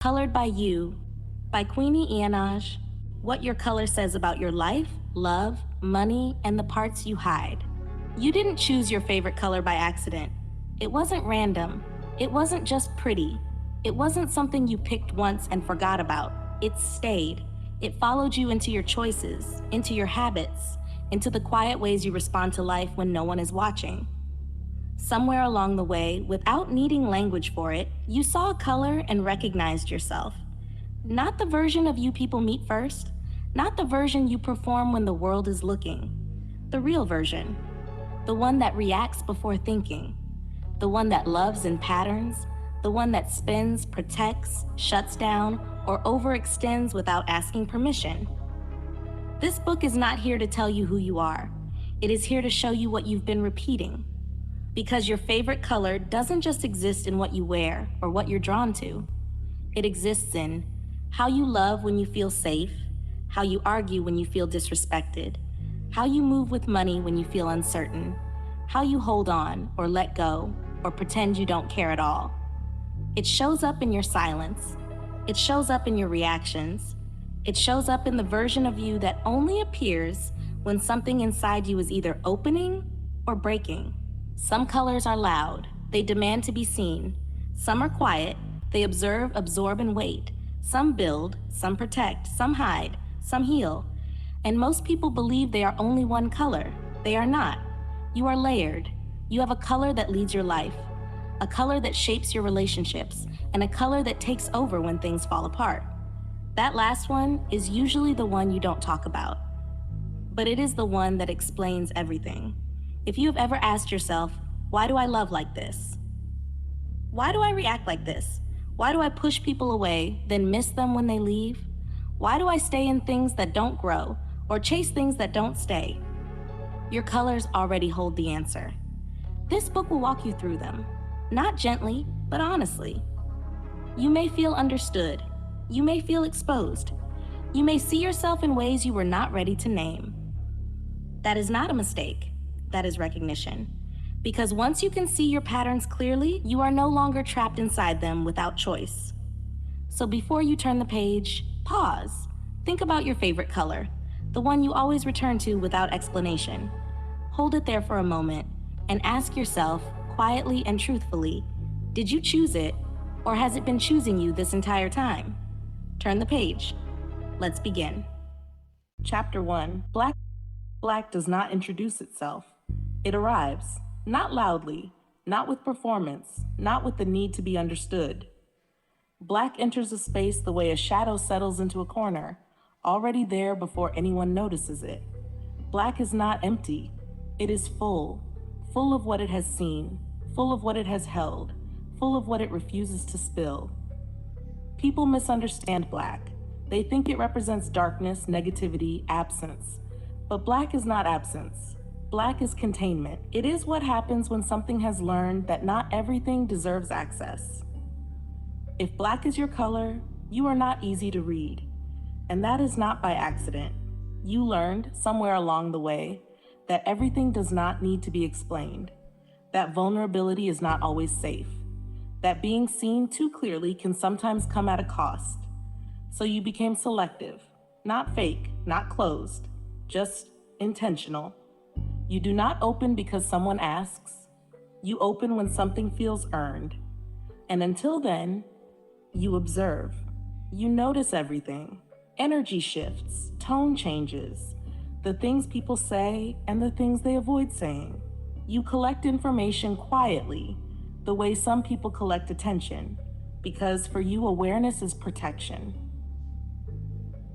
Colored by You by Queenie Eanaj. What your color says about your life, love, money, and the parts you hide. You didn't choose your favorite color by accident. It wasn't random. It wasn't just pretty. It wasn't something you picked once and forgot about. It stayed. It followed you into your choices, into your habits, into the quiet ways you respond to life when no one is watching. Somewhere along the way, without needing language for it, you saw a color and recognized yourself. Not the version of you people meet first, not the version you perform when the world is looking. The real version. The one that reacts before thinking. The one that loves in patterns. The one that spins, protects, shuts down, or overextends without asking permission. This book is not here to tell you who you are. It is here to show you what you've been repeating. Because your favorite color doesn't just exist in what you wear or what you're drawn to. It exists in how you love when you feel safe, how you argue when you feel disrespected, how you move with money when you feel uncertain, how you hold on or let go or pretend you don't care at all. It shows up in your silence. It shows up in your reactions. It shows up in the version of you that only appears when something inside you is either opening or breaking. Some colors are loud. They demand to be seen. Some are quiet. They observe, absorb, and wait. Some build, some protect, some hide, some heal. And most people believe they are only one color. They are not. You are layered. You have a color that leads your life, a color that shapes your relationships, and a color that takes over when things fall apart. That last one is usually the one you don't talk about, but it is the one that explains everything. If you have ever asked yourself, why do I love like this? Why do I react like this? Why do I push people away, then miss them when they leave? Why do I stay in things that don't grow or chase things that don't stay? Your colors already hold the answer. This book will walk you through them, not gently, but honestly. You may feel understood. You may feel exposed. You may see yourself in ways you were not ready to name. That is not a mistake. That is recognition. Because once you can see your patterns clearly, you are no longer trapped inside them without choice. So before you turn the page, pause. Think about your favorite color, the one you always return to without explanation. Hold it there for a moment and ask yourself, quietly and truthfully, did you choose it, or has it been choosing you this entire time? Turn the page. Let's begin. Chapter 1. Black does not introduce itself. It arrives, not loudly, not with performance, not with the need to be understood. Black enters a space the way a shadow settles into a corner, already there before anyone notices it. Black is not empty. It is full of what it has seen, full of what it has held, full of what it refuses to spill. People misunderstand Black. They think it represents darkness, negativity, absence. But Black is not absence. Black is containment. It is what happens when something has learned that not everything deserves access. If Black is your color, you are not easy to read. And that is not by accident. You learned, somewhere along the way, that everything does not need to be explained, that vulnerability is not always safe, that being seen too clearly can sometimes come at a cost. So you became selective, not fake, not closed, just intentional. You do not open because someone asks. You open when something feels earned. And until then, you observe. You notice everything. Energy shifts, tone changes, the things people say and the things they avoid saying. You collect information quietly, the way some people collect attention, because for you, awareness is protection.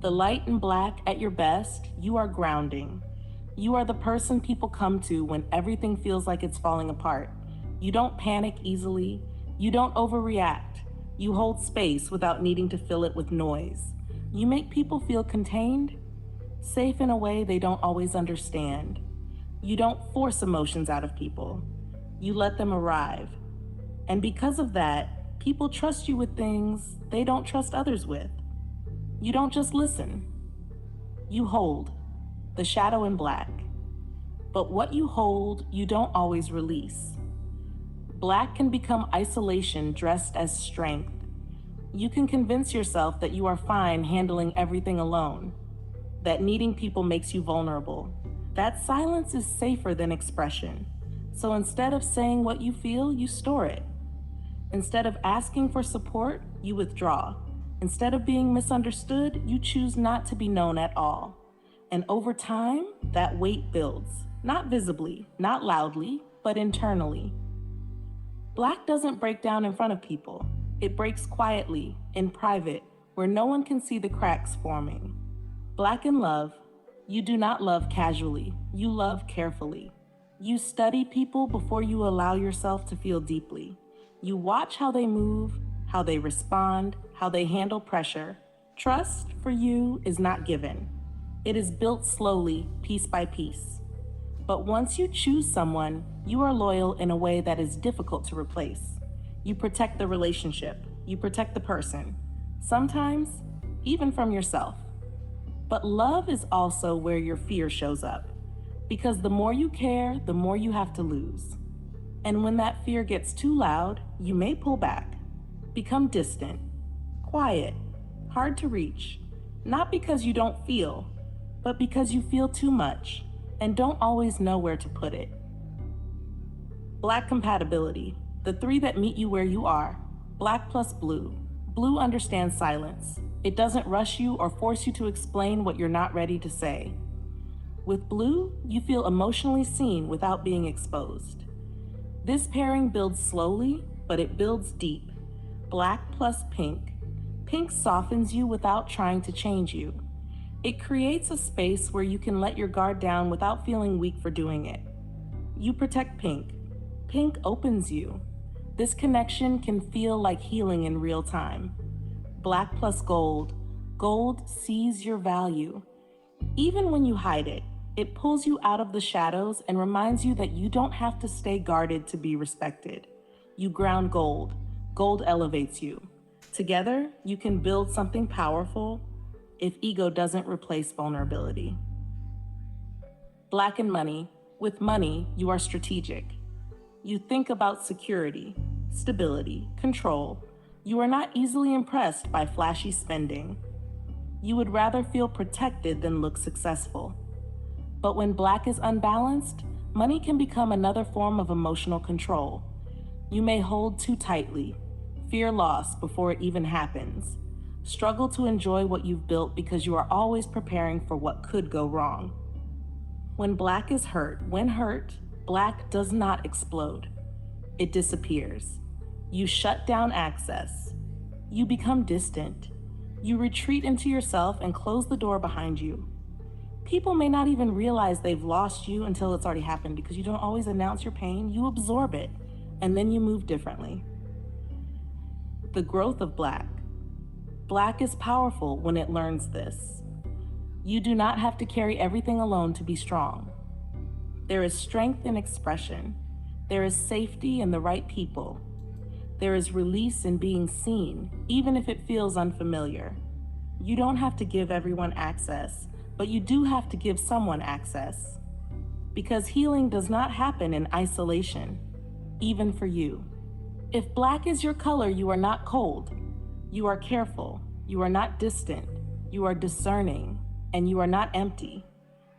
The light in Black at your best, you are grounding. You are the person people come to when everything feels like it's falling apart. You don't panic easily. You don't overreact. You hold space without needing to fill it with noise. You make people feel contained, safe in a way they don't always understand. You don't force emotions out of people. You let them arrive. And because of that, people trust you with things they don't trust others with. You don't just listen. You hold. The shadow in Black. But what you hold, you don't always release. Black can become isolation dressed as strength, You can convince yourself that you are fine handling everything alone, that needing people makes you vulnerable, that silence is safer than expression. So instead of saying what you feel, you store it. Instead of asking for support, you withdraw. Instead of being misunderstood, you choose not to be known at all. And over time, that weight builds, not visibly, not loudly, but internally. Black doesn't break down in front of people. It breaks quietly, in private, where no one can see the cracks forming. Black in love, you do not love casually, you love carefully. You study people before you allow yourself to feel deeply. You watch how they move, how they respond, how they handle pressure. Trust, for you, is not given. It is built slowly, piece by piece. But once you choose someone, you are loyal in a way that is difficult to replace. You protect the relationship. You protect the person. Sometimes, even from yourself. But love is also where your fear shows up. Because the more you care, the more you have to lose. And when that fear gets too loud, you may pull back, become distant, quiet, hard to reach. Not because you don't feel, but because you feel too much and don't always know where to put it. Black compatibility, the three that meet you where you are. Black plus blue. Blue understands silence. It doesn't rush you or force you to explain what you're not ready to say. With blue, you feel emotionally seen without being exposed. This pairing builds slowly, but it builds deep. Black plus pink. Pink softens you without trying to change you. It creates a space where you can let your guard down without feeling weak for doing it. You protect pink. Pink opens you. This connection can feel like healing in real time. Black plus gold. Gold sees your value. Even when you hide it, it pulls you out of the shadows and reminds you that you don't have to stay guarded to be respected. You ground gold. Gold elevates you. Together, you can build something powerful if ego doesn't replace vulnerability. Black and money. With money, you are strategic. You think about security, stability, control. You are not easily impressed by flashy spending. You would rather feel protected than look successful. But when black is unbalanced, money can become another form of emotional control. You may hold too tightly, fear loss before it even happens, struggle to enjoy what you've built because you are always preparing for what could go wrong. When black is hurt, black does not explode. It disappears. You shut down access. You become distant. You retreat into yourself and close the door behind you. People may not even realize they've lost you until it's already happened because you don't always announce your pain. You absorb it, and then you move differently. The growth of black. Black is powerful when it learns this. You do not have to carry everything alone to be strong. There is strength in expression. There is safety in the right people. There is release in being seen, even if it feels unfamiliar. You don't have to give everyone access, but you do have to give someone access. Because healing does not happen in isolation, even for you. If black is your color, you are not cold. You are careful. You are not distant. You are discerning, and you are not empty.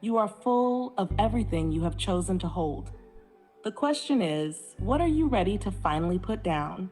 You are full of everything you have chosen to hold. The question is, what are you ready to finally put down?